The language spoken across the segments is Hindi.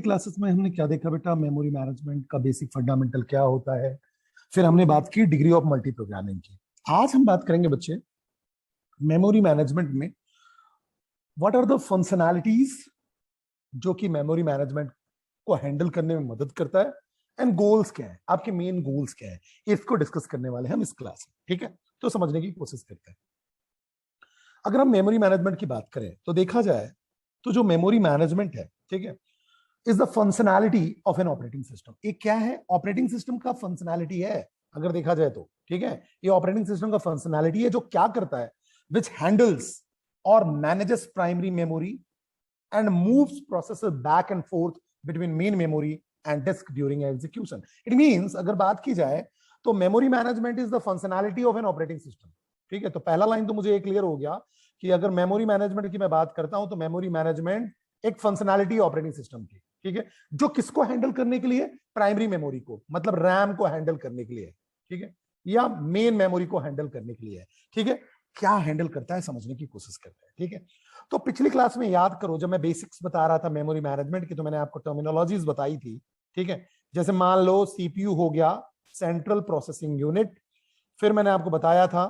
क्लासेस में हमने क्या देखा बेटा, मेमोरी मैनेजमेंट का बेसिक फंडामेंटल क्या होता है। फिर हमने बात की डिग्री ऑफ मल्टी प्रोग्रामिंग की। आज हम बात करेंगे बच्चे मेमोरी मैनेजमेंट में व्हाट आर द फंक्शनैलिटीज जो कि मेमोरी मैनेजमेंट को हैंडल करने में मदद करता है एंड गोल्स क्या है, आपके मेन गोल्स क्या है, इसको डिस्कस करने वाले हैं हम इस क्लास में। ठीक है, तो समझने की कोशिश करते हैं। अगर हम मेमोरी मैनेजमेंट की बात करें तो देखा जाए तो जो मेमोरी मैनेजमेंट है, ठीक है, is the functionality of an operating system. ये क्या है? ऑपरेटिंग सिस्टम का फंक्शनैलिटी है अगर देखा जाए तो। ठीक है, ये ऑपरेटिंग सिस्टम का फंक्शनैलिटी है जो क्या करता है, विच हैंडल्स और manages primary memory and moves processor back and forth between main memory and disk during execution. It means अगर बात की जाए तो memory management is the functionality of an operating system. ठीक है, तो पहला लाइन तो मुझे ये क्लियर हो गया कि अगर मेमोरी मैनेजमेंट की मैं बात करता हूं तो मेमोरी मैनेजमेंट एक फंक्शनैलिटी ऑपरेटिंग सिस्टम की। ठीक है, जो किसको हैंडल करने के लिए? प्राइमरी मेमोरी को, मतलब रैम को हैंडल करने के लिए। ठीक है, या मेन मेमोरी को हैंडल करने के लिए। ठीक है, क्या हैंडल करता है समझने की कोशिश करते हैं। ठीक है, तो पिछली क्लास में याद करो जब मैं बेसिक्स बता रहा था मेमोरी मैनेजमेंट की तो मैंने आपको टर्मिनोलॉजीज बताई थी। ठीक है, जैसे मान लो सीपीयू हो गया, सेंट्रल प्रोसेसिंग यूनिट। फिर मैंने आपको बताया था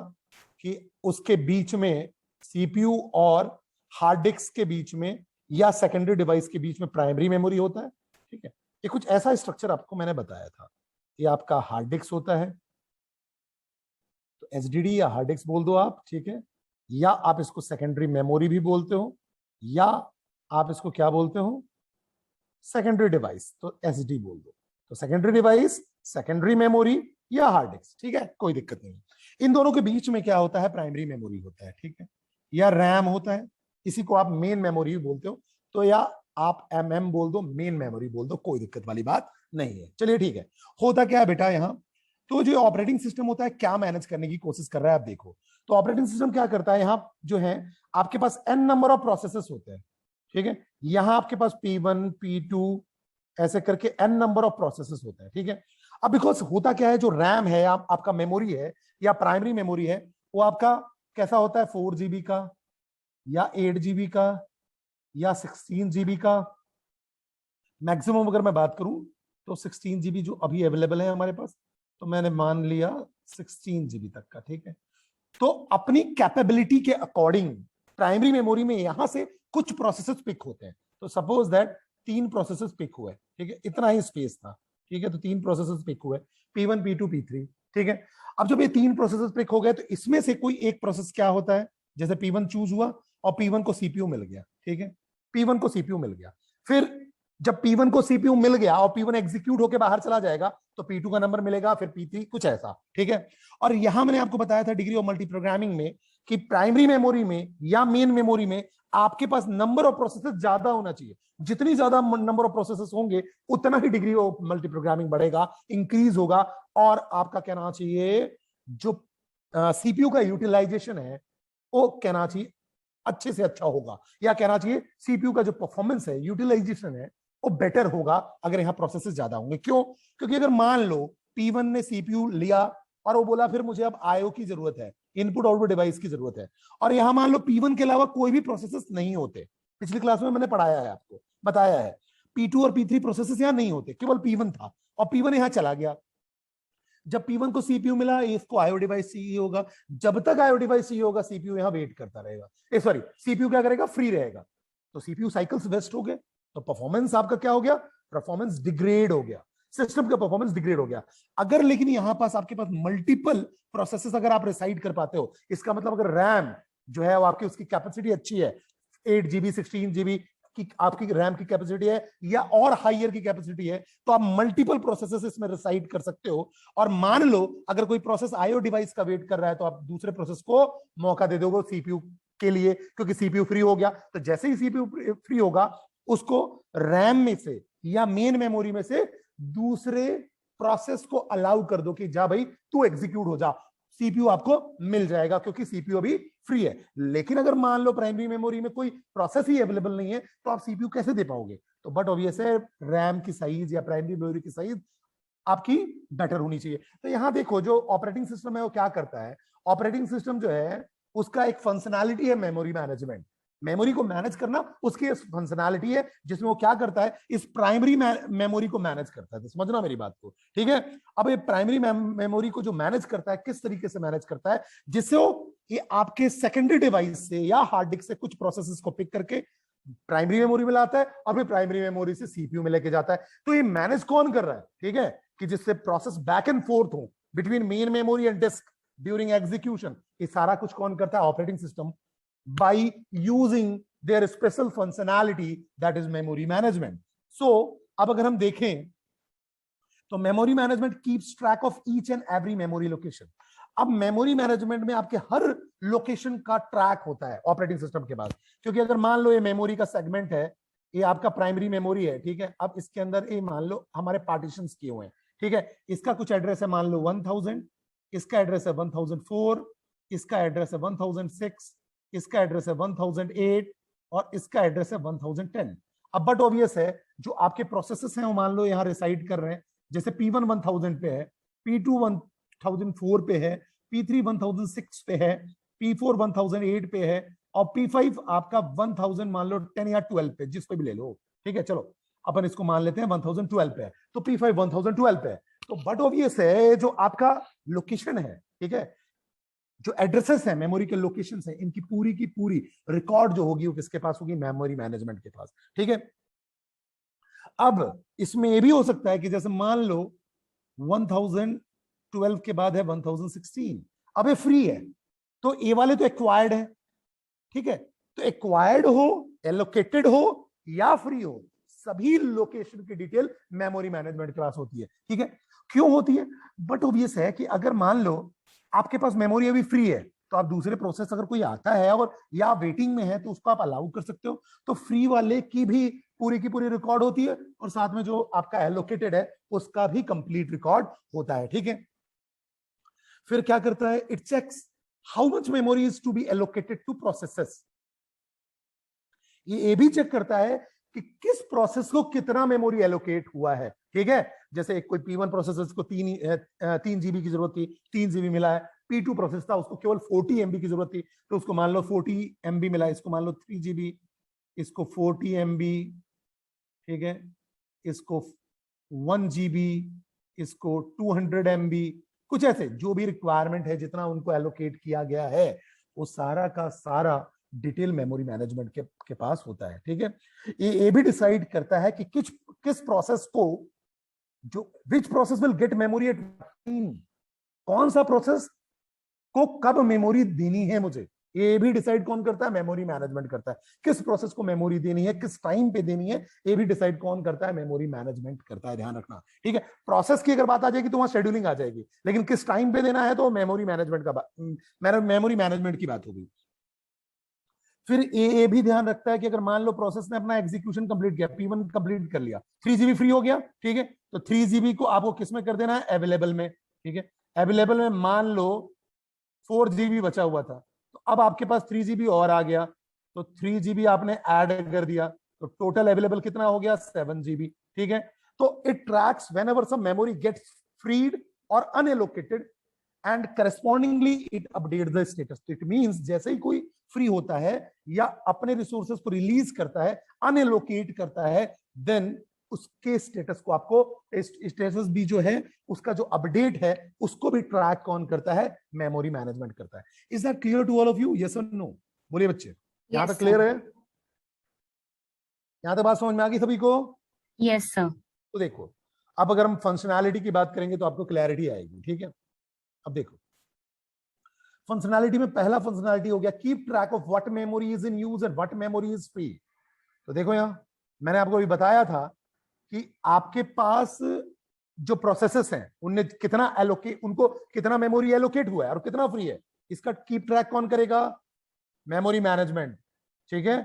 कि उसके बीच में सीपीयू और हार्ड डिस्क के बीच में या सेकेंडरी डिवाइस के बीच में प्राइमरी मेमोरी होता है। ठीक है, ये कुछ ऐसा स्ट्रक्चर आपको मैंने बताया था। ये आपका हार्ड डिस्क होता है, तो एचडीडी या हार्ड डिस्क बोल दो आप। ठीक है, या आप इसको सेकेंडरी मेमोरी भी बोलते हो, या आप इसको क्या बोलते हो, सेकेंडरी डिवाइस, तो एसडी बोल दो। तो सेकेंडरी डिवाइस, सेकेंडरी मेमोरी या हार्ड डिस्क। ठीक है, कोई दिक्कत नहीं। इन दोनों के बीच में क्या होता है? प्राइमरी मेमोरी होता है। ठीक है, या रैम होता है, इसी को आप मेन मेमोरी भी बोलते हो। तो या आप एमएम बोल दो, मेन मेमोरी बोल दो, कोई दिक्कत वाली बात नहीं है। चलिए ठीक है, होता क्या है बेटा यहाँ, तो जो ऑपरेटिंग सिस्टम होता है क्या मैनेज करने की कोशिश कर रहा है, आप देखो। तो ऑपरेटिंग सिस्टम क्या करता है, यहाँ जो है आपके पास एन नंबर ऑफ प्रोसेसेस होते हैं। ठीक है, यहां आपके पास P1 P2 ऐसे करके एन नंबर ऑफ प्रोसेसेस होते हैं। ठीक है, अब बिकॉज होता क्या है, जो रैम है आपका मेमोरी है या प्राइमरी मेमोरी है, वो आपका कैसा होता है, 4 GB का या 8 GB का या 16 GB का। मैक्सिमम अगर मैं बात करूं तो 16 GB जो अभी अवेलेबल है हमारे पास, तो मैंने मान लिया 16 GB तक का। ठीक है, तो अपनी कैपेबिलिटी के अकॉर्डिंग प्राइमरी मेमोरी में यहां से कुछ प्रोसेसेस पिक होते हैं। तो सपोज दैट 3 प्रोसेसेस पिक हुए। ठीक है, इतना ही स्पेस था। ठीक है, तो 3 प्रोसेसेस पिक हुए, P1 P2 P3। ठीक है, अब जब ये 3 प्रोसेसेस पिक हो गए तो इसमें से कोई एक प्रोसेस क्या होता है, जैसे P1 चूज हुआ और P1 को सीपीयू मिल गया। ठीक है, P1 को सीपीयू मिल गया। फिर जब P1 को सीपीयू मिल गया और P1 एग्जीक्यूट होकर बाहर चला जाएगा तो P2 का नंबर मिलेगा, फिर P3, कुछ ऐसा। ठीक है, और यहां मैंने आपको बताया था डिग्री ऑफ मल्टी प्रोग्रामिंग में कि प्राइमरी मेमोरी में या मेन मेमोरी में आपके पास नंबर ऑफ प्रोसेसेस ज्यादा होना चाहिए। जितनी ज्यादा नंबर ऑफ प्रोसेसेस होंगे उतना ही डिग्री ऑफ मल्टी प्रोग्रामिंग बढ़ेगा, इंक्रीज होगा। और आपका कहना चाहिए जो सीपीयू का यूटिलाइजेशन है वो कहना चाहिए अच्छे से अच्छा होगा, या कहना चाहिए सीपीयू का जो परफॉर्मेंस है, यूटिलाइजेशन है, वो बेटर होगा अगर यहाँ प्रोसेसेस ज्यादा होंगे। क्यों? क्योंकि अगर मान लो P1 ने सीपीयू लिया और वो बोला फिर मुझे अब आईओ की जरूरत है, इनपुट आउटपुट डिवाइस की जरूरत है, और यहां मान लो P1 के अलावा कोई भी प्रोसेसेस नहीं होते। पिछली क्लास में मैंने पढ़ाया है, आपको बताया है, P2 और P3 प्रोसेसेस यहां नहीं होते, केवल P1 था और P1 यहां चला गया। जब P1 को सीपीयू मिला, इसको आईओ डिवाइस चाहिए होगा। जब तक आईओ डिवाइस चाहिए होगा सीपीयू यहां वेट करता रहेगा। सॉरी, सीपीयू क्या करेगा, फ्री रहेगा। तो सीपीयू साइकिल्स वेस्ट हो गए, तो परफॉर्मेंस आपका क्या हो गया, परफॉर्मेंस डिग्रेड हो गया, सिस्टम का परफॉर्मेंस डिग्रेड हो गया। अगर लेकिन यहां पास आपके पास मल्टीपल प्रोसेसेस अगर आप रिसाइड कर पाते हो, इसका मतलब अगर रैम जो है वो आपकी उसकी कैपेसिटी अच्छी है, 8 GB 16 GB की आपकी रैम की कैपेसिटी है या और हाइयर की कैपेसिटी है, तो आप मल्टीपल प्रोसेसेस इसमें रिसाइड कर सकते हो। और मान लो अगर कोई प्रोसेस आईओ डिवाइस का वेट कर रहा है तो आप दूसरे प्रोसेस को मौका दे दोगे सीपीयू के लिए, क्योंकि सीपीयू फ्री हो गया। तो जैसे ही सीपीयू फ्री होगा उसको रैम में से या मेन मेमोरी में से दूसरे प्रोसेस को अलाउ कर दो कि जा भाई तू एग्जीक्यूट हो जा, सीपीयू आपको मिल जाएगा क्योंकि सीपीयू अभी फ्री है। लेकिन अगर मान लो प्राइमरी मेमोरी में कोई प्रोसेस ही अवेलेबल नहीं है तो आप सीपीयू कैसे दे पाओगे? तो बट ऑब्वियस है रैम की साइज या प्राइमरी मेमोरी की साइज आपकी बेटर होनी चाहिए। तो यहां देखो जो ऑपरेटिंग सिस्टम है वो क्या करता है, ऑपरेटिंग सिस्टम जो है उसका एक फंक्शनैलिटी है मेमोरी मैनेजमेंट। मेमोरी को मैनेज करना उसकी फंक्शनैलिटी है, जिसमें वो क्या करता है, इस प्राइमरी मेमोरी को मैनेज करता है। तो समझना मेरी बात को, ठीक है। अब ये प्राइमरी मेमोरी को जो मैनेज करता है, किस तरीके से मैनेज करता है, जिससे वो ये आपके सेकेंडरी डिवाइस से या हार्ड डिस्क से कुछ प्रोसेसेस को पिक करके प्राइमरी मेमोरी में लाता है और फिर प्राइमरी मेमोरी से सीपीयू में लेके जाता है। तो ये मैनेज कौन कर रहा है, ठीक है, कि जिससे प्रोसेस बैक एंड फोर्थ हो between main memory and disk during execution. ये सारा कुछ कौन करता है, operating system, by using their special functionality that is memory management. So अब अगर हम देखें तो memory management keeps track of each and every memory location. अब मेमोरी मैनेजमेंट में आपके हर लोकेशन का ट्रैक होता है ऑपरेटिंग सिस्टम के पास, क्योंकि अगर मान लो ये मेमोरी का सेगमेंट है, ये आपका प्राइमरी मेमोरी है, ठीक है। अब इसके अंदर ये मान लो हमारे पार्टीशंस किए हुए हैं, ठीक है। इसका कुछ एड्रेस है, मान लो 1000, इसका एड्रेस है 1004, इसका एड्रेस है 1006, इसका एड्रेस है 1008 और इसका एड्रेस है 1010। अब बट ऑब्वियस है, जो आपके प्रोसेसेस हैं वो मान लो यहाँ रिसाइड कर रहे हैं, जैसे P1 1000 पे है, P2 1004 पे है, P3 1006 पे है, P4 1008 पे है और P5 आपका 1000 मान लो 10 या 12 पे, जिस पे भी ले लो, ठीक है। चलो अपन इसको मान लेते हैं 1012 पे है, तो P5 1012 पे है। तो बट ऑब्वियस है, जो आपका लोकेशन है, ठीक है, जो एड्रेसेस है मेमोरी के लोकेशंस है, इनकी पूरी की पूरी रिकॉर्ड जो होगी वो किसके पास होगी, मेमोरी मैनेजमेंट के पास, ठीक है। अब इसमें यह भी हो सकता है कि जैसे मान लो 1012 के बाद है 1016, अब ये फ्री है, तो ए वाले तो एक्वायर्ड है, ठीक है। तो एक्वायर्ड हो, एलोकेटेड हो या फ्री हो, सभी लोकेशन की डिटेल मेमोरी मैनेजमेंट के पास होती है, ठीक है। क्यों होती है, बट ऑब्वियस है कि अगर मान लो आपके पास मेमोरी अभी फ्री है, तो आप दूसरे प्रोसेस अगर कोई आता है और या वेटिंग में है तो उसको आप अलाउ कर सकते हो। तो फ्री वाले की भी पूरी की पूरी रिकॉर्ड होती है और साथ में जो आपका एलोकेटेड है उसका भी कंप्लीट रिकॉर्ड होता है, ठीक है। फिर क्या करता है, it checks how much memory is to be allocated to processes. ये भी चेक करता है कि किस प्रोसेस को कितना मेमोरी एलोकेट हुआ है, ठीक है। जैसे कोई P1 प्रोसेसर को 3 जीबी की जरूरत थी, 3 जीबी मिला है। P2 प्रोसेस था, उसको केवल 40 MB की जरूरत थी, तो उसको मान लो 40 MB मिला, इसको मान लो 3 GB, इसको 40 MB, ठीक है, इसको 1 GB, इसको 200 MB, कुछ ऐसे जो भी रिक्वायरमेंट है, जितना उनको एलोकेट किया गया है, वो सारा का सारा डिटेल मेमोरी मैनेजमेंट के पास होता है, ठीक है। ये भी डिसाइड करता है कि किस प्रोसेस को, जो which process will get memory at time, कौन सा प्रोसेस को कब मेमोरी देनी है मुझे, ये भी डिसाइड कौन करता है, मेमोरी मैनेजमेंट करता है। किस प्रोसेस को मेमोरी देनी है, किस टाइम पे देनी है, ये भी डिसाइड कौन करता है, मेमोरी मैनेजमेंट करता है, ध्यान रखना, ठीक है। प्रोसेस की अगर बात आ जाएगी तो वहां शेड्यूलिंग आ जाएगी, लेकिन किस टाइम पे देना है तो मेमोरी मैनेजमेंट मेमोरी मैनेजमेंट की बात होगी। फिर ए भी ध्यान रखता है कि अगर मान लो प्रोसेस ने अपना एग्जीक्यूशन कंप्लीट किया, P1 कंप्लीट कर लिया, 3 GB फ्री हो गया, ठीक है, तो 3 GB को आपको किसमें कर देना है, अवेलेबल में, ठीक है। अवेलेबल में मान लो 4 GB बचा हुआ था, तो अब आपके पास 3 GB और आ गया, तो 3 GB आपने ऐड कर दिया, तो टोटल अवेलेबल कितना हो गया, 7 GB, ठीक है। तो it tracks whenever some memory gets freed और unallocated and correspondingly it update the status. It means जैसे ही कोई फ्री होता है या अपने रिसोर्सेज को रिलीज करता है, अनएलोकेट करता है, देन उसके स्टेटस को, आपको स्टेटस भी जो है उसका जो अपडेट है उसको भी ट्रैक कौन करता है, मेमोरी मैनेजमेंट करता है। Is that clear to all of you, yes और नो, बोलिए बच्चे, यहां तक क्लियर है, यहां तक बात समझ में आ गई सभी को? Yes sir. तो देखो, अब अगर हम फंक्शनैलिटी की बात करेंगे तो आपको क्लैरिटी आएगी, ठीक है। अब देखो, फंक्शनैलिटी में पहला फंक्शनैलिटी हो गया keep track of what memory is in use and what memory is free. तो देखो यहां मैंने आपको अभी बताया था कि आपके पास जो प्रोसेसेस हैं उनने कितना एलोकेट, उनको कितना मेमोरी एलोकेट हुआ है और कितना फ्री है, इसका कीप ट्रैक कौन करेगा, मेमोरी मैनेजमेंट, ठीक है।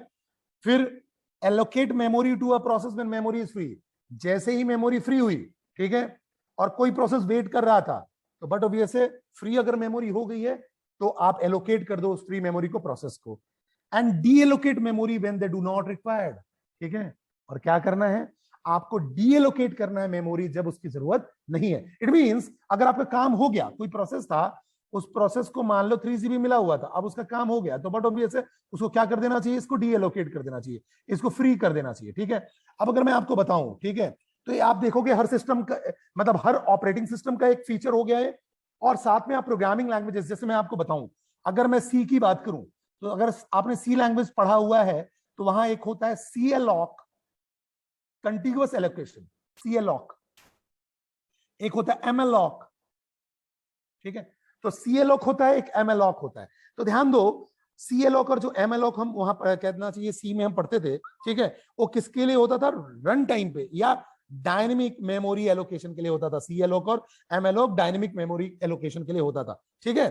फिर allocate memory to a process when memory is free, जैसे ही मेमोरी फ्री हुई, ठीक है, और कोई प्रोसेस वेट कर रहा था, तो बट ऑब्वियस है फ्री अगर मेमोरी हो गई है तो आप एलोकेट कर दो उस फ्री मेमोरी को प्रोसेस को, and deallocate memory when they do not required, ठीक है। और क्या करना है, आपको डी एलोकेट करना है मेमोरी जब उसकी जरूरत नहीं है। इट मींस अगर आपका काम हो गया, कोई प्रोसेस था उस प्रोसेस को मान लो 3 GB मिला हुआ था, अब उसका काम हो गया, तो बट ऑब्वियस है उसको क्या कर देना चाहिए, इसको डीएलोकेट कर देना चाहिए, इसको फ्री कर देना चाहिए। ठीक है, अब अगर मैं आपको बताऊं, ठीक है, तो ये आप देखोगे हर सिस्टम का, मतलब हर ऑपरेटिंग सिस्टम का एक फीचर हो गया है। और साथ में आप प्रोग्रामिंग लैंग्वेजेस, जैसे मैं आपको बताऊं, अगर मैं सी की बात करूं, तो अगर आपने सी लैंग्वेज पढ़ा हुआ है तो वहां एक होता है सीएलओक, कंटिग्यूअस एलोकेशन, सीएलओक, एक होता है एमएलओक। ठीक है, तो सीएलओक होता है, एक एमएलओक होता है। तो ध्यान दो, सीएलओक और जो एमएलओक हम वहां कहना चाहिए सी में हम पढ़ते थे, ठीक है, वो किसके लिए होता था, रन टाइम पे या डायनेमिक मेमोरी एलोकेशन के लिए होता था। सीएलओक और एमएलओक डायनेमिक मेमोरी एलोकेशन के लिए होता था। ठीक है,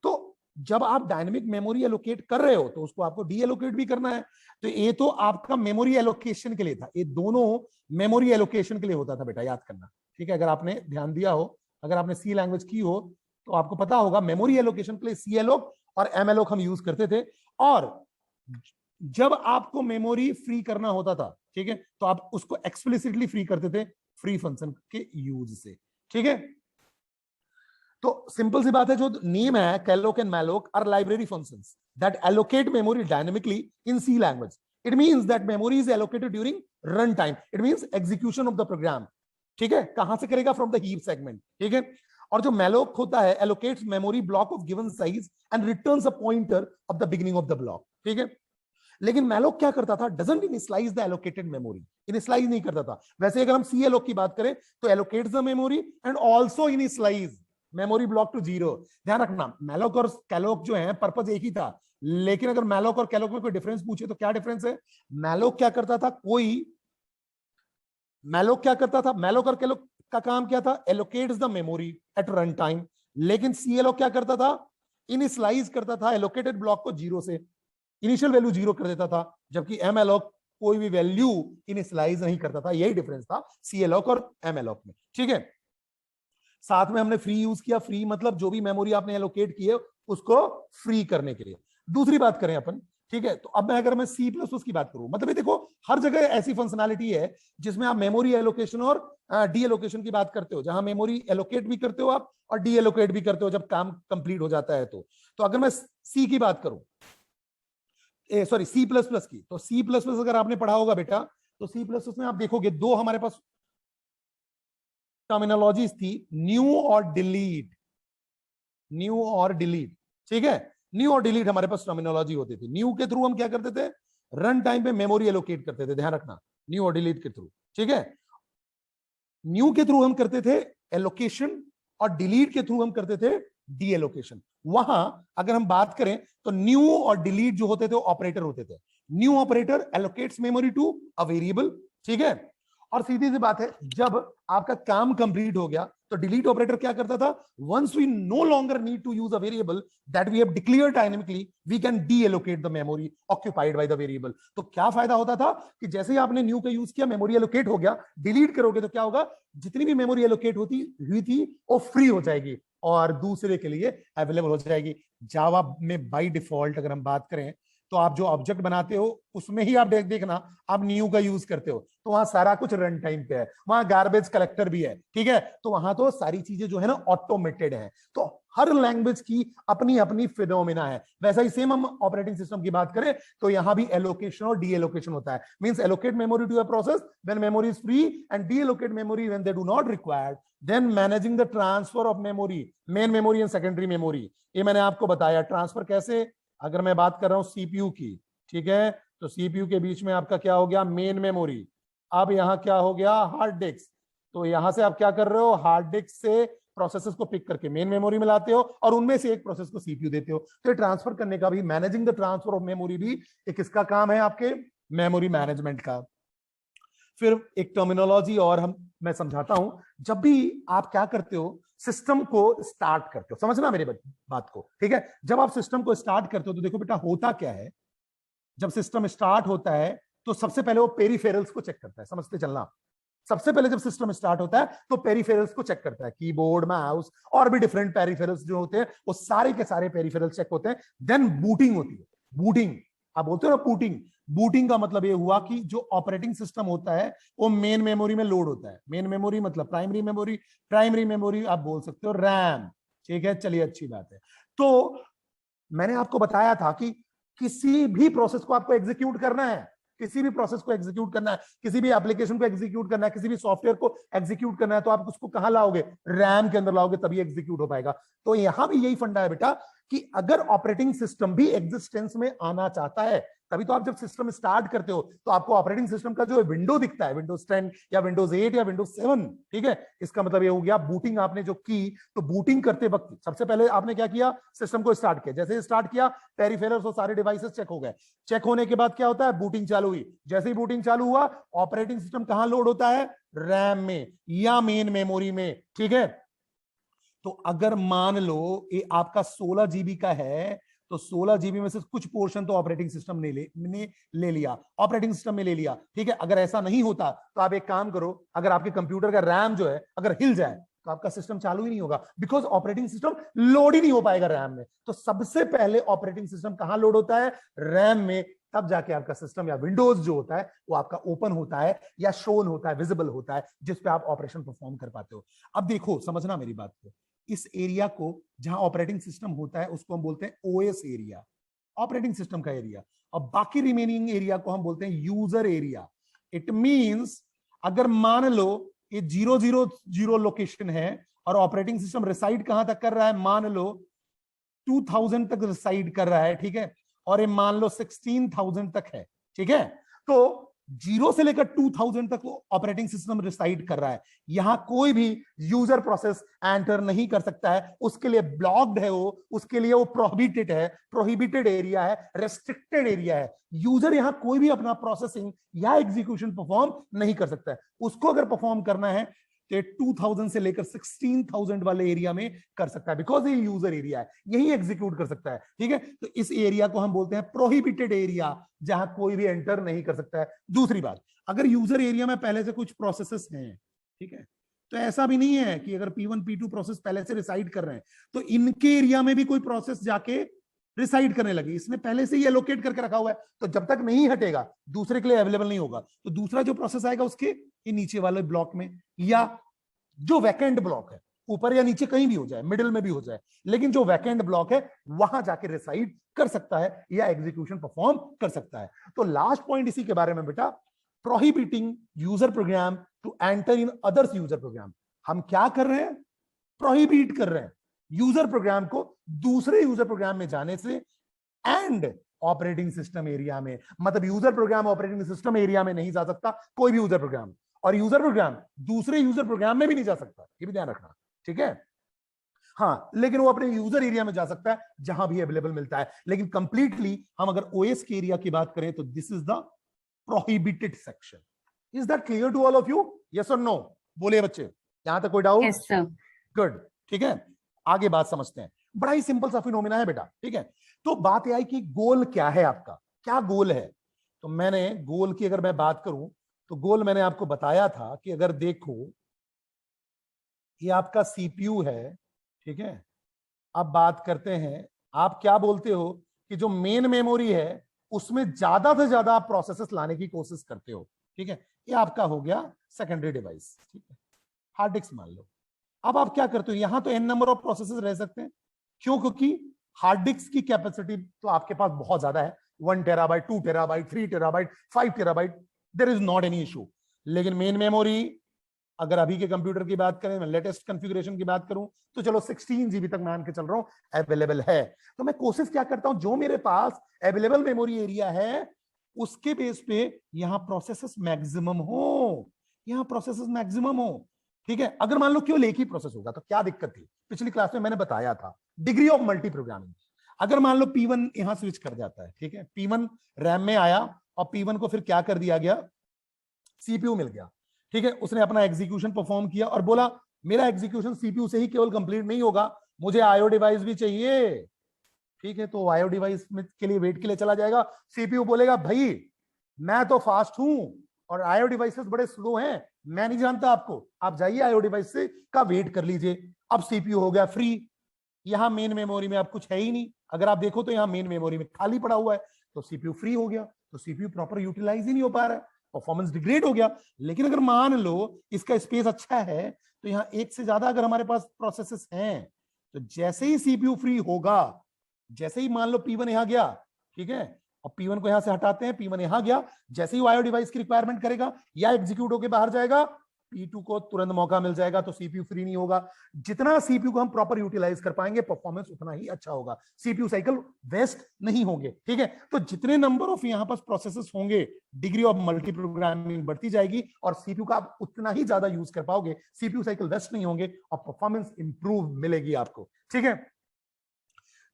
तो जब आप डायनेमिक मेमोरी एलोकेट कर रहे हो तो उसको आपको डी एलोकेट भी करना है। तो ये तो आपका मेमोरी एलोकेशन के लिए था, ये दोनों मेमोरी एलोकेशन के लिए होता था बेटा, याद करना। ठीक है, अगर आपने ध्यान दिया हो, अगर आपने सी लैंग्वेज की हो तो आपको पता होगा मेमोरी एलोकेशन के लिए सीएलओक और एमएलओक हम यूज करते थे। और जब आपको मेमोरी फ्री करना होता था, ठीक है, तो आप उसको एक्सप्लिसिटली फ्री करते थे फ्री फंक्शन के यूज से। ठीक है, तो सिंपल सी बात है, जो नेम है calloc and malloc are library functions that allocate memory dynamically in C language. It means that memory is allocated during run time, it means execution of the program. ठीक है, कहां से करेगा, फ्रॉम द हीप सेगमेंट। ठीक है, और जो मैलोक होता है allocates memory block of given size and returns a pointer of the beginning of the block. ठीक है, लेकिन मैलोक क्या करता था, doesn't initialise the allocated memory, initialise नहीं करता था। वैसे अगर हम सीएलओक की बात करें तो allocates the memory and also initialise memory block to 0। ध्यान रखना, मैलोक और कैलोक जो है पर्पस एक ही था, लेकिन अगर मैलोक और कैलोक में कोई डिफरेंस पूछे तो क्या डिफरेंस है। मैलोक क्या करता था, मैलोक क्या करता था, मैलोक और कैलोक का काम क्या था, allocates the memory at run time. लेकिन सीएलओ क्या करता था, इनिशियलाइज करता था एलोकेटेड ब्लॉक को 0 से, इनिशियल वैल्यू 0 कर देता था। जबकि एमएलओक कोई भी वैल्यू इनिशियलाइज नहीं करता था। यही डिफरेंस था सीएलओक और एमएलओक में। ठीक है, साथ में हमने फ्री यूज किया, फ्री मतलब जो भी मेमोरी आपने एलोकेट की है उसको फ्री करने के लिए। दूसरी बात करें अपन, ठीक है, तो अब अगर मैं सी प्लस प्लस की बात करूं, मतलब ये देखो हर जगह ऐसी फंक्शनैलिटी है जिसमें आप मेमोरी एलोकेशन और डी एलोकेशन की बात करते हो, जहां मेमोरी एलोकेट भी करते हो आप और डी एलोकेट भी करते हो जब काम कंप्लीट हो जाता है। तो अगर मैं सी की बात करूं, सॉरी सी प्लस प्लस की, तो सी प्लस प्लस अगर आपने पढ़ा होगा बेटा, तो सी प्लस प्लस में आप देखोगे दो हमारे पास टर्मिनोलॉजीज थी, न्यू और डिलीट, न्यू और डिलीट। ठीक है, न्यू और डिलीट हमारे पास टर्मिनोलॉजी होती थी। न्यू के थ्रू हम क्या करते थे, रन टाइम पे मेमोरी एलोकेट करते थे, ध्यान रखना, न्यू और डिलीट के थ्रू। ठीक है, न्यू के थ्रू हम करते थे एलोकेशन और डिलीट के थ्रू हम करते थे डी एलोकेशन। वहां अगर हम बात करें तो न्यू और डिलीट जो होते थे वो ऑपरेटर होते थे। New operator allocates memory to a variable. ठीक है, और सीधी सी बात है, जब आपका काम कंप्लीट हो गया तो डिलीट ऑपरेटर क्या करता था, once we no longer need to use a variable that we have declared dynamically, we can deallocate the memory occupied by the variable. तो क्या फायदा होता था कि जैसे ही आपने न्यू का यूज किया, मेमोरी एलोकेट हो गया, डिलीट करोगे तो क्या होगा, जितनी भी मेमोरी एलोकेट होती हुई थी वो फ्री हो जाएगी और दूसरे के लिए अवेलेबल हो जाएगी। जावा में बाय डिफॉल्ट अगर हम बात करें तो आप जो ऑब्जेक्ट बनाते हो उसमें ही आप देखना आप न्यू का यूज करते हो, तो वहां सारा कुछ रन टाइम पे है, वहां गार्बेज कलेक्टर भी है। ठीक है, तो वहां तो सारी चीजें जो है ना ऑटोमेटेड है। तो हर लैंग्वेज की अपनी अपनी फिनोमिना है। वैसा ही सेम हम ऑपरेटिंग सिस्टम की बात करें तो यहां भी एलोकेशन और डी एलोकेशन होता है। Means allocate memory to a process when memory is free and deallocate memory when they do not required, then managing the transfer of memory, main memory and secondary memory. ये मैंने आपको बताया ट्रांसफर कैसे। अगर मैं बात कर रहा हूं सीपीयू की, ठीक है, तो सीपीयू के बीच में आपका क्या हो गया, मेन मेमोरी। अब यहां क्या हो गया, हार्ड डिस्क। तो यहां से आप क्या कर रहे हो, हार्ड डिस्क से प्रोसेसेस को पिक करके मेन मेमोरी में लाते हो और उनमें से एक प्रोसेस को सीपीयू देते हो। तो ट्रांसफर करने का भी, managing the transfer of memory भी एक किसका काम है, आपके मेमोरी मैनेजमेंट का। फिर एक टर्मिनोलॉजी और मैं समझाता हूं, जब भी आप क्या करते हो, सिस्टम को स्टार्ट करते हो, समझना मेरी बात को, ठीक है। जब आप सिस्टम को स्टार्ट करते हो तो देखो बेटा होता क्या है, जब सिस्टम स्टार्ट होता है तो सबसे पहले वो पेरिफेरल्स को चेक करता है, समझते चलना। सबसे पहले जब सिस्टम स्टार्ट होता है तो पेरिफेरल्स को चेक करता है, कीबोर्ड, माउस और भी डिफरेंट पेरिफेरल्स जो होते हैं वो सारे के सारे पेरिफेरल्स चेक होते हैं। देन बूटिंग होती है, बूटिंग आप बोलते हो ना बूटिंग। बूटिंग का मतलब ये हुआ कि जो ऑपरेटिंग सिस्टम होता है वो मेन मेमोरी में लोड होता है। मेन मेमोरी मतलब प्राइमरी मेमोरी, प्राइमरी मेमोरी आप बोल सकते हो रैम, ठीक है, चलिए अच्छी बात है। तो मैंने आपको बताया था कि किसी भी प्रोसेस को आपको एग्जीक्यूट करना है, किसी भी प्रोसेस को एग्जीक्यूट करना है, किसी भी एप्लीकेशन को एग्जीक्यूट करना है, किसी भी सॉफ्टवेयर को एग्जीक्यूट करना है, तो आप उसको कहां लाओगे? रैम के अंदर लाओगे, तभी एग्जीक्यूट हो पाएगा। तो यहां भी यही फंडा है बेटा कि अगर ऑपरेटिंग सिस्टम भी एग्जिस्टेंस में आना चाहता है, तभी तो आप जब सिस्टम स्टार्ट करते हो तो आपको ऑपरेटिंग सिस्टम का जो विंडो दिखता है, विंडोज 10 या विंडोज 8 या विंडोज 7, ठीक है। इसका मतलब ये हो गया बूटिंग आपने जो की, तो बूटिंग करते वक्त सबसे पहले आपने क्या किया? सिस्टम को स्टार्ट किया। जैसे स्टार्ट किया, पेरिफेरल्स और सारे डिवाइसेस चेक हो गए। चेक होने के बाद क्या होता है? बूटिंग चालू हुई। जैसे ही बूटिंग चालू हुआ, ऑपरेटिंग सिस्टम कहां लोड होता है? रैम में या मेन मेमोरी में, ठीक है। तो अगर मान लो ये आपका 16 जीबी का है, तो 16 जीबी में से कुछ पोर्शन तो ऑपरेटिंग सिस्टम ने ले लिया, ऑपरेटिंग सिस्टम में ले लिया, ठीक है। अगर ऐसा नहीं होता तो आप एक काम करो, अगर आपके कंप्यूटर का रैम जो है अगर हिल जाए तो आपका सिस्टम चालू ही नहीं होगा, बिकॉज ऑपरेटिंग सिस्टम लोड ही नहीं हो पाएगा रैम में। तो सबसे पहले ऑपरेटिंग सिस्टम कहां लोड होता है? रैम में। तब जाके आपका सिस्टम या विंडोज जो होता है वो आपका ओपन होता है या शोन होता है, विजिबल होता है, जिस पे आप ऑपरेशन परफॉर्म कर पाते हो। अब देखो, समझना मेरी बात को, इस एरिया को जहां ऑपरेटिंग सिस्टम होता है उसको हम बोलते हैं ओएस एरिया, ऑपरेटिंग सिस्टम का एरिया। और बाकी रिमेनिंग एरिया को हम बोलते हैं यूजर एरिया। इट मींस अगर मान लो ये 000 लोकेशन है और ऑपरेटिंग सिस्टम रिसाइड कहां तक कर रहा है? मान लो 2000 तक रिसाइड कर रहा है, ठीक है। और ये मान लो 16,000 तक है, ठीक है। तो 0 से लेकर 2000 तक वो ऑपरेटिंग सिस्टम रिसाइड कर रहा है। यहां कोई भी यूजर प्रोसेस एंटर नहीं कर सकता है, उसके लिए ब्लॉक्ड है वो, उसके लिए वो प्रोहिबिटेड है, प्रोहिबिटेड एरिया है, रेस्ट्रिक्टेड एरिया है। यूजर यहां कोई भी अपना प्रोसेसिंग या एग्जीक्यूशन परफॉर्म नहीं कर सकता है। उसको अगर परफॉर्म करना है तो 2000 से लेकर 16,000 वाले एरिया में कर सकता है, बिकॉज ये यूजर एरिया है, यही एग्जीक्यूट कर सकता है, ठीक है। तो इस एरिया को हम बोलते हैं प्रोहिबिटेड एरिया, जहां कोई भी एंटर नहीं कर सकता है। दूसरी बात, अगर यूजर एरिया में पहले से कुछ प्रोसेसेस हैं, ठीक है, तो ऐसा भी नहीं है कि अगर P1 P2 प्रोसेस पहले से रिसाइड कर रहे हैं तो इनके एरिया में भी कोई प्रोसेस जाके रिसाइड करने लगी। इसने पहले से ही एलोकेट करके रखा हुआ है, तो जब तक नहीं हटेगा दूसरे के लिए अवेलेबल नहीं होगा। तो दूसरा जो प्रोसेस आएगा उसके ये नीचे वाले ब्लॉक में, या जो वैकेंट ब्लॉक है ऊपर या नीचे कहीं भी हो जाए, मिडिल में भी हो जाए, लेकिन जो वैकेंट ब्लॉक है वहां जाके रिसाइड कर सकता है या एग्जीक्यूशन परफॉर्म कर सकता है। तो लास्ट पॉइंट इसी के बारे में बेटा, prohibiting user program to enter in others user program. हम क्या कर रहे हैं? प्रोहिबिट कर रहे हैं यूजर प्रोग्राम को दूसरे यूजर प्रोग्राम में जाने से, एंड ऑपरेटिंग सिस्टम एरिया में। मतलब user program operating system area में नहीं जा सकता, कोई भी यूजर प्रोग्राम, और यूजर प्रोग्राम दूसरे यूजर प्रोग्राम में भी नहीं जा सकता, ये भी ध्यान रखना, ठीक है। हाँ, लेकिन वो अपने यूजर एरिया में जा सकता है जहां भी अवेलेबल मिलता है। लेकिन कंप्लीटली हम अगर ओएस के एरिया की बात करें तो this is the prohibited section. Is that clear to all of you? Yes और नो? बोलिए बच्चे, यहां तक कोई डाउट? Yes sir. गुड, ठीक है। आगे बात समझते हैं। बड़ा ही सिंपल सा फिनोमेना है बेटा, ठीक है। तो बात यह आई कि गोल क्या है आपका, क्या गोल है। तो मैंने गोल की अगर मैं बात करूं तो गोल मैंने आपको बताया था कि अगर देखो ये आपका सीपीयू है, ठीक है। अब बात करते हैं, आप क्या बोलते हो कि जो मेन मेमोरी है उसमें ज्यादा से ज्यादा आप प्रोसेसेस लाने की कोशिश करते हो, ठीक है। ये आपका हो गया सेकेंडरी डिवाइस, ठीक है। हार्ड डिस्क मान लो। अब आप क्या करते हो, यहां तो n नंबर ऑफ प्रोसेसेस रह सकते हैं, क्यों? क्योंकि हार्ड डिस्क की कैपेसिटी तो आपके पास बहुत ज्यादा है, 1 terabyte, 2 terabyte, 3 terabyte, 5 terabyte, there is not any issue. लेकिन मेन मेमोरी, अगर अभी के कंप्यूटर की बात करें, मैं लेटेस्ट कॉन्फ़िगरेशन की बात करूं तो चलो 16 जीबी तक मान के चल रहा हूं अवेलेबल है। तो मैं कोशिश क्या करता हूं, जो मेरे पास अवेलेबल मेमोरी एरिया है उसके बेस पे यहां प्रोसेसेस मैक्सिमम हो, यहां प्रोसेसेस मैक्सिमम हो, ठीक है। अगर मान लो केवल एक ही प्रोसेस होगा तो क्या दिक्कत थी? पिछली क्लास में मैंने बताया था, डिग्री ऑफ मल्टी प्रोग्रामिंग। अगर मान लो P1 यहां स्विच कर जाता है, ठीक है, P1 रैम में आया और P1 को फिर क्या कर दिया गया, सीपीयू मिल गया, ठीक है। उसने अपना एग्जीक्यूशन परफॉर्म किया और बोला मेरा एग्जीक्यूशन सीपीयू से ही केवल कंप्लीट नहीं होगा, मुझे आईओ डिवाइस भी चाहिए, ठीक है। तो आईओ डिवाइस के लिए वेट के लिए चला जाएगा। सीपीयू बोलेगा भाई मैं तो फास्ट हूं और आईओ डिवाइसेस बड़े स्लो हैं, मैं नहीं जानता आपको, आप जाइए आईओ डिवाइस से का वेट कर लीजिए। अब सीपीयू हो गया फ्री, यहां मेन मेमोरी में अब कुछ है ही नहीं। अगर आप देखो तो यहां मेन मेमोरी में खाली पड़ा हुआ है, तो सीपीयू फ्री हो गया, तो सीपीयू प्रॉपर यूटिलाइज ही नहीं हो पा रहा है, परफॉर्मेंस डिग्रेड हो गया। लेकिन अगर मान लो इसका स्पेस अच्छा है तो यहाँ एक से ज्यादा अगर हमारे पास प्रोसेसेस हैं तो जैसे ही सीपीयू फ्री होगा, जैसे ही मान लो P1 यहां गया, ठीक है, और P1 को यहां से हटाते हैं, P1 यहां गया, जैसे ही वायो डिवाइस की रिक्वायरमेंट करेगा या एग्जीक्यूट होकर बाहर जाएगा, P2 को तुरंत मौका मिल जाएगा, तो सीपीयू फ्री नहीं होगा। जितना सीपीयू को हम प्रॉपर यूटिलाइज कर पाएंगे, परफॉर्मेंस उतना ही अच्छा होगा, सीपीयू साइकिल वेस्ट नहीं होंगे, ठीक है। तो जितने नंबर ऑफ यहां पास प्रोसेसेस होंगे, डिग्री ऑफ मल्टी प्रोग्रामिंग बढ़ती जाएगी और सीपीयू का आप उतना ही ज्यादा यूज कर पाओगे, सीपीयू साइकिल वेस्ट नहीं होंगे और परफॉर्मेंस इंप्रूव मिलेगी आपको, ठीक है।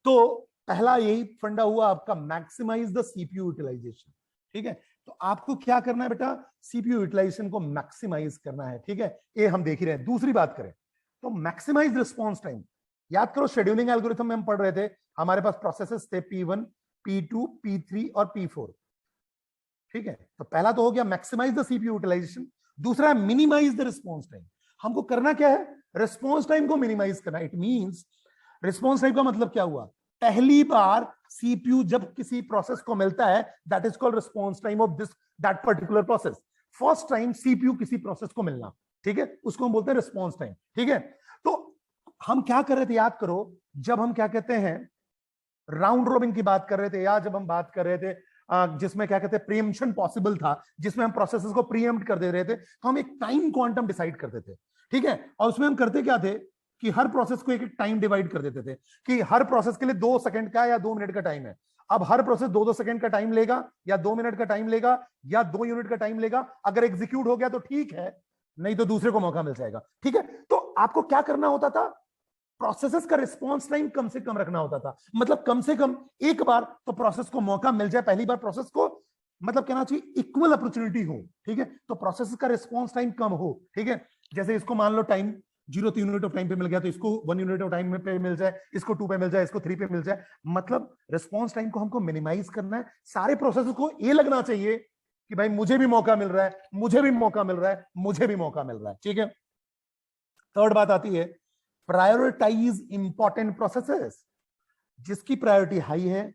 तो पहला यही फंडा हुआ आपका, मैक्सिमाइज द सीपीयू यूटिलाइजेशन, ठीक है। तो आपको क्या करना है बेटा, सीपीयू यूटिलाइजेशन को मैक्सिमाइज करना है, ठीक है, ये हम देख ही रहे हैं। दूसरी बात करें तो मैक्सिमाइज रिस्पांस टाइम। याद करो शेड्यूलिंग एल्गोरिथम में हम पढ़ रहे थे, हमारे पास प्रोसेसेस थे P1, P2, P3 और P4, ठीक है। तो पहला तो हो गया मैक्सिमाइज द सीपीयू यूटिलाइजेशन, दूसरा है मिनिमाइज द रिस्पांस टाइम। हमको करना क्या है, रिस्पांस टाइम को मिनिमाइज करना। इट मींस रिस्पांस टाइम का मतलब क्या हुआ, पहली बार सीपीयू जब किसी प्रोसेस को मिलता है, that is called response time of this that particular process. First time CPU किसी प्रोसेस को मिलना, ठीक है, उसको हम बोलते हैं रिस्पांस टाइम, ठीक है। तो हम क्या कर रहे थे, याद करो, जब हम क्या कहते हैं राउंड रोबिन की बात कर रहे थे, या जब हम बात कर रहे थे जिसमें क्या कहते हैं प्रीएम्पशन पॉसिबल था, जिसमें हम प्रोसेसेस को प्रीएम्प्ट कर दे रहे थे, तो हम एक टाइम क्वांटम डिसाइड करते थे, ठीक है। और उसमें हम करते क्या थे कि हर प्रोसेस को एक एक टाइम डिवाइड कर देते थे कि हर प्रोसेस के लिए 2 सेकंड का या 2 मिनट का टाइम है। अब हर प्रोसेस 2-2 सेकंड का टाइम लेगा या 2 मिनट का टाइम लेगा या 2 यूनिट का टाइम लेगा। अगर एग्जीक्यूट हो गया तो ठीक है, नहीं तो दूसरे को मौका मिल जाएगा, ठीक है। तो आपको क्या करना होता था, प्रोसेसेस का रिस्पांस टाइम कम से कम रखना होता था। मतलब कम से कम एक बार तो प्रोसेस को मौका मिल जाए, पहली बार प्रोसेस को मतलब कहना चाहिए इक्वल अपॉर्चुनिटी हो, ठीक है। तो प्रोसेस का रिस्पांस टाइम कम हो, ठीक है। जैसे इसको मान लो टाइम 0 3 यूनिट ऑफ टाइम पे मिल गया, तो इसको 1 यूनिट ऑफ टाइम पे मिल जाए, इसको 2 पे मिल जाए, इसको 3 पे मिल जाए। मतलब रिस्पांस टाइम को हमको मिनिमाइज करना है। सारे प्रोसेस को ये लगना चाहिए कि भाई मुझे भी मौका मिल रहा है, मुझे भी मौका मिल रहा है, मुझे भी मौका मिल रहा है, ठीक है। थर्ड बात आती है प्रायोरिटाइज इंपॉर्टेंट प्रोसेसेस। जिसकी प्रायोरिटी हाई है,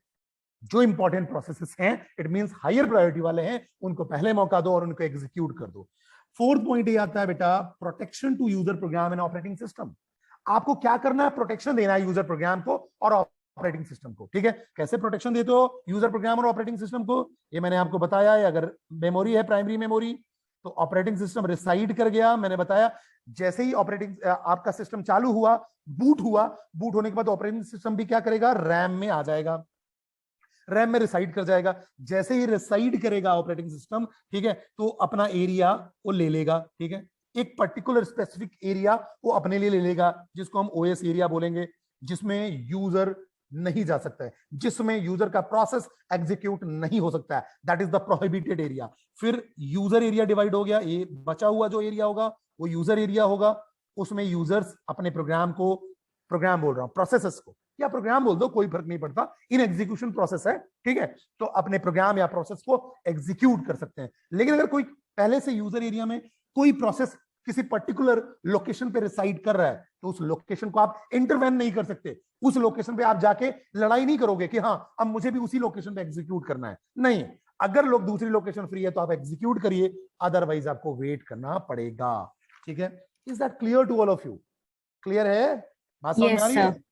जो इंपॉर्टेंट प्रोसेसेस हैं, इट मींस हायर प्रायोरिटी वाले हैं, उनको पहले मौका दो और उनको एग्जीक्यूट कर दो। फोर्थ पॉइंट ये आता है बेटा, protection to user program and operating system. आपको क्या करना है, प्रोटेक्शन देना है यूजर प्रोग्राम को और ऑपरेटिंग सिस्टम को, ठीक है। कैसे प्रोटेक्शन देते हो यूजर प्रोग्राम और ऑपरेटिंग सिस्टम को, ये मैंने आपको बताया है। अगर मेमोरी है प्राइमरी मेमोरी, तो ऑपरेटिंग सिस्टम रिसाइड कर गया, मैंने बताया। जैसे ही ऑपरेटिंग आपका सिस्टम चालू हुआ, बूट हुआ, बूट होने के बाद ऑपरेटिंग सिस्टम भी क्या करेगा, रैम में आ जाएगा, रैम में रिसाइड कर जाएगा। जैसे ही रिसाइड करेगा ऑपरेटिंग सिस्टम, ठीक है, तो अपना एरिया वो ले लेगा, ठीक है। एक पर्टिकुलर स्पेसिफिक एरिया वो अपने लिए ले लेगा, जिसको हम ओएस एरिया बोलेंगे, जिसमें यूजर नहीं जा सकता है, जिसमें यूजर का प्रोसेस एग्जीक्यूट नहीं हो सकता है, that is the prohibited area. फिर यूजर एरिया डिवाइड हो गया, ये बचा हुआ जो एरिया होगा वो यूजर एरिया होगा। उसमें यूजर्स अपने प्रोग्राम को, प्रोग्राम बोल रहा हूं, प्रोसेसेस को, या प्रोग्राम बोल दो, कोई फर्क नहीं पड़ता, इन एग्जीक्यूशन प्रोसेस है, ठीक है। तो अपने प्रोग्राम या प्रोसेस को एग्जीक्यूट कर सकते हैं। लेकिन अगर कोई पहले से यूजर एरिया में कोई प्रोसेस किसी पर्टिकुलर लोकेशन पे रिसाइड कर रहा है, तो उस लोकेशन को आप इंटरवेन नहीं कर सकते। उस लोकेशन पे आप जाके लड़ाई नहीं करोगे कि हाँ अब मुझे भी उसी लोकेशन पे एग्जीक्यूट करना है, नहीं। अगर लोग दूसरी लोकेशन फ्री है तो आप एग्जीक्यूट करिए, अदरवाइज आपको वेट करना पड़ेगा, ठीक है। Is that clear to all of you? Clear है, बात समझ में आ यस रही सर। है?